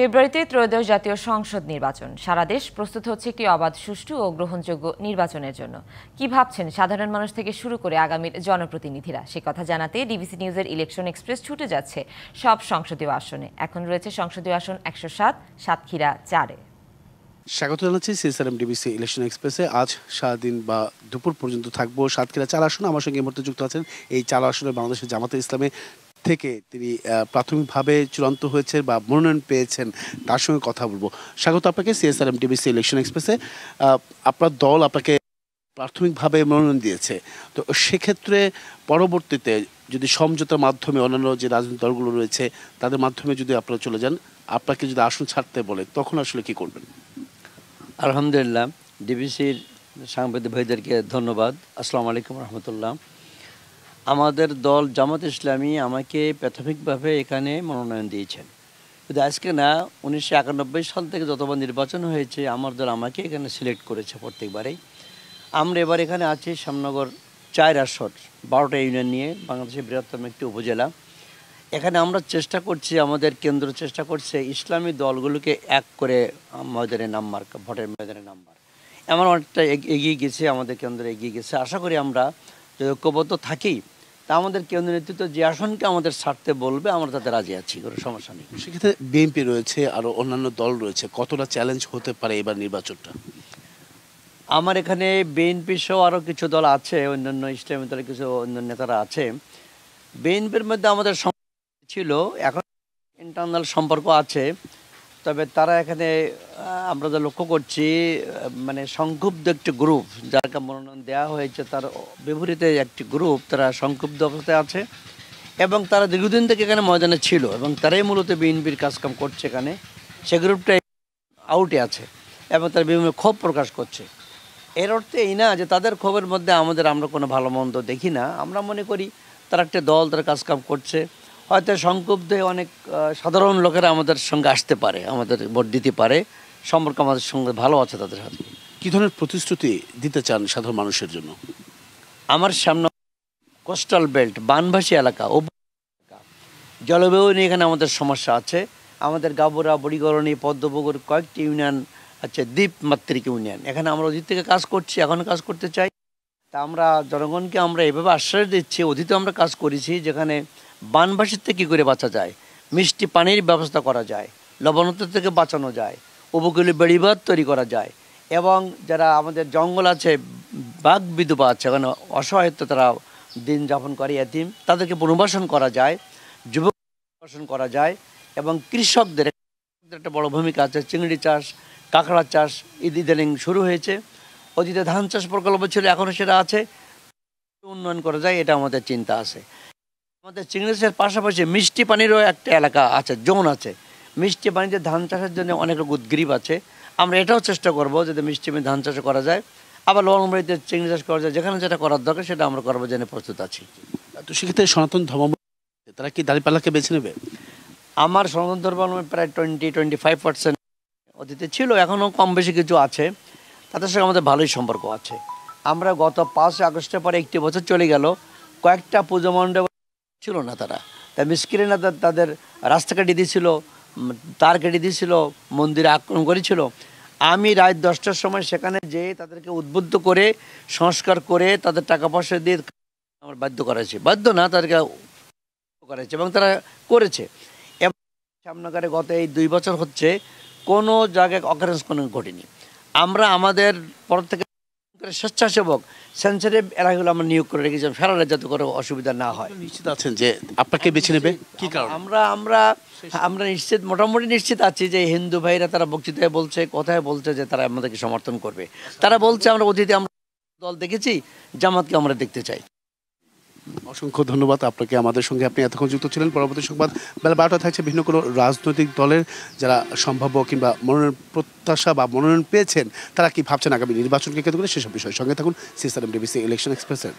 ফেব্রুয়ারিতে ত্রয়োদশ জাতীয় সংসদ নির্বাচন। সারা দেশ প্রস্তুত হচ্ছে একটি অবাধ, সুষ্ঠু ও গ্রহণযোগ্য নির্বাচনের জন্য। কি ভাবছেন সাধারণ মানুষ থেকে শুরু করে আগামীর জনপ্রতিনিধিরা? সে কথা জানাতে ডিবিসি নিউজের ইলেকশন এক্সপ্রেস ছুটে যাচ্ছে সব সংসদীয় আসনে। এখন রয়েছে সংসদীয় আসন ১০৭, সাতক্ষীরা ৪-এ। স্বাগত জানাচ্ছি সিএসআরএম ডিবিসি ইলেকশন এক্সপ্রেসে। আজ সারাদিন বা দুপুর পর্যন্ত থাকবো সাতক্ষীরা ৪ আসনে। আমার সঙ্গে এই মুহূর্তে যুক্ত আছেন এই ৪ আসনে বাংলাদেশের জামাতে ইসলামে থেকে তিনি প্রাথমিকভাবে চূড়ান্ত হয়েছে বা মনোনয়ন পেয়েছেন, তার সঙ্গে কথা বলবো। স্বাগত আপনাকে সিএসআরএম ডিবিসি ইলেকশন এক্সপ্রেসে। আপনার দল আপনাকে প্রাথমিকভাবে মনোনয়ন দিয়েছে, তো সেক্ষেত্রে পরবর্তীতে যদি সমঝোতার মাধ্যমে অন্যান্য যে রাজনৈতিক দলগুলো রয়েছে তাদের মাধ্যমে যদি আপনারা চলে যান, আপনাকে যদি আসন ছাড়তে বলে, তখন আসলে কি করবেন? আলহামদুলিল্লাহ, ডিবিসির সাংবাদিক ভাইদেরকে ধন্যবাদ। আসসালামু আলাইকুম রহমতুল্লাহ। আমাদের দল জামাত ইসলামী আমাকে প্রাথমিকভাবে এখানে মনোনয়ন দিয়েছেন, কিন্তু আজকে না, 1991 সাল থেকে যতবার নির্বাচন হয়েছে আমার দল আমাকে এখানে সিলেক্ট করেছে প্রত্যেকবারেই। আমরা এবার এখানে আছি শ্যামনগর ৪ আসন, 12টা ইউনিয়ন নিয়ে বাংলাদেশের বৃহত্তম একটি উপজেলা। এখানে আমরা চেষ্টা করছি, আমাদের কেন্দ্র চেষ্টা করছে ইসলামী দলগুলোকে এক করে ময়দানে নাম্বার, ভোটের ময়দানে নাম্বার। এমন অনেকটা এগিয়ে গেছে, আমাদের কেন্দ্র এগিয়ে গেছে। আশা করি আমরা যদি ঐক্যবদ্ধ থাকি, তা আমাদের কেন্দ্র নেতৃত্ব যে আসনকে আমাদের ছাড়তে বলবে আমরা তাতে রাজি আছি, কোনো সমস্যা নেই। সেক্ষেত্রে বিএনপি রয়েছে, আরও অন্যান্য দল রয়েছে, কতটা চ্যালেঞ্জ হতে পারে এবার নির্বাচনটা? আমার এখানে বিএনপি সহ আরও কিছু দল আছে, অন্যান্য ইসলামী দলের কিছু অন্য নেতারা আছে। বিএনপির মধ্যে আমাদের ছিল, এখন ইন্টারনাল সম্পর্ক আছে, তবে তারা এখানে আমরা যা লক্ষ্য করছি, মানে সংক্ষুব্ধ একটি গ্রুপ যাকে মনোনয়ন দেওয়া হয়েছে তার বিপরীতে একটি গ্রুপ, তারা সংক্ষুব্ধ অবস্থায় আছে এবং তারা দীর্ঘদিন থেকে এখানে ময়দানে ছিল এবং তারাই মূলত বিএনপির কাজকাম করছে এখানে। সে গ্রুপটা আউটে আছে এবং তারা বিভিন্ন ক্ষোভ প্রকাশ করছে। এর অর্থে এই না যে তাদের ক্ষোভের মধ্যে আমরা কোনো ভালো মন্দ দেখি না। আমরা মনে করি তারা একটা দল, তারা কাজকাম করছে। হয়তো সংক্ষুব্ধ অনেক সাধারণ লোকেরা আমাদের সঙ্গে আসতে পারে, আমাদের ভোট দিতে পারে, সম্পর্ক আমাদের সঙ্গে ভালো আছে তাদের সাথে। কী ধরনের প্রতিশ্রুতি দিতে চান সাধারণ মানুষের জন্য? আমার সামনে কোস্টাল বেল্ট, বানভাসী এলাকা, জলবায়ু নিয়ে এখানে আমাদের সমস্যা আছে। আমাদের গাবুরা, বড়িগরণী, পদ্মপুকুর কয়েকটি ইউনিয়ন আছে, দ্বীপমাত্রিক ইউনিয়ন। এখানে আমরা অতীত থেকে কাজ করছি, এখনও কাজ করতে চাই। তা আমরা জনগণকে আমরা এভাবে আশ্বাস দিচ্ছি, অতীতে আমরা কাজ করেছি যেখানে বানভাসীর থেকে কী করে বাঁচা যায়, মিষ্টি পানির ব্যবস্থা করা যায়, লবণাক্ত থেকে বাঁচানো যায়, উপকূলে বেড়িবাঁধ তৈরি করা যায় এবং যারা আমাদের জঙ্গল আছে, বাঘ বিধবা আছে, ওখানে অসহায়ত্ব তারা দিন যাপন করে, এতিম, তাদেরকে পুনর্বাসন করা যায়, যুবক পুনর্বাসন করা যায় এবং কৃষকদের একটা বড় ভূমিকা আছে। চিংড়ি চাষ, কাঁকড়া চাষ ইদানিং শুরু হয়েছে। অতীতে ধান চাষ প্রকল্প ছিল, এখনও সেটা আছে, উন্নয়ন করা যায়, এটা আমাদের চিন্তা আছে। আমাদের চিংড়ি চাষের পাশাপাশি মিষ্টি পানিরও একটা এলাকা আছে, জোন আছে। মিষ্টি পানিতে ধান চাষের জন্য অনেক উদ্গ্রীব আছে। আমরা এটাও চেষ্টা করব যাতে মিষ্টি পানি ধান চাষ করা যায়, আবার লবণবাড়িতে চিংড়ি চাষ করা যায়। যেখানে যেটা করার দরকার সেটা আমরা করবো, জেনে প্রস্তুত আছি। তো সেক্ষেত্রে সনাতন ধর্ম তারা কি দাঁড়িপাল্লাকে বেছে নেবে? আমার সনাতন ধর্মাবলম্বী প্রায় 20-25% অতীতে ছিল, এখনও কম বেশি কিছু আছে, তাদের সঙ্গে আমাদের ভালোই সম্পর্ক আছে। আমরা গত 5 আগস্টের পরে 1 বছর চলে গেল, কয়েকটা পুজো মণ্ডপ ছিল না, তারা মিসকিরে না তাদের রাস্তা কেটে দিয়েছিল, তার কেটে দিয়েছিল, মন্দিরে আক্রমণ করেছিল। আমি রাত 10টার সময় সেখানে যেয়ে তাদেরকে উদ্বুদ্ধ করে, সংস্কার করে, তাদের টাকা পয়সা দিয়ে আমার বাধ্য করেছি, বাধ্য না, তাদেরকে করেছে এবং তারা করেছে। এবং শ্যামনগরে গত এই 2 বছর হচ্ছে কোনো জায়গায় অকারেন্স কোনো ঘটেনি। আমরা আমাদের পর থেকে স্বেচ্ছাসেবক সেন্সিটিভ এলাকাগুলো আমরা নিয়োগ করে রেখেছি, সারা যাতে করে অসুবিধা না হয়। নিশ্চিত আছেন যে আপনাকে বেছে নেবে? কি কারণ? আমরা নিশ্চিত, মোটামুটি নিশ্চিত আছি যে হিন্দু ভাইরা তারা বক্তৃতায় বলছে, কথায় বলছে যে তারা আমাদেরকে সমর্থন করবে। তারা বলছে আমরা অতীতে আমরা দল দেখেছি, জামাতকে আমরা দেখতে চাই। অসংখ্য ধন্যবাদ আপনাকে, আমাদের সঙ্গে আপনি এতক্ষণ যুক্ত ছিলেন। পরবর্তী সংবাদ বেলা 12টা থাকছে ভিন্ন কোনো রাজনৈতিক দলের যারা সম্ভাব্য কিংবা মনোনয়ন প্রত্যাশা বা মনোনয়ন পেয়েছেন তারা কি ভাবছেন আগামী নির্বাচনকে কেন্দ্র করে, সেসব বিষয়ের সঙ্গে থাকুন সিএসআরএম ডিবিসি ইলেকশন এক্সপ্রেসের।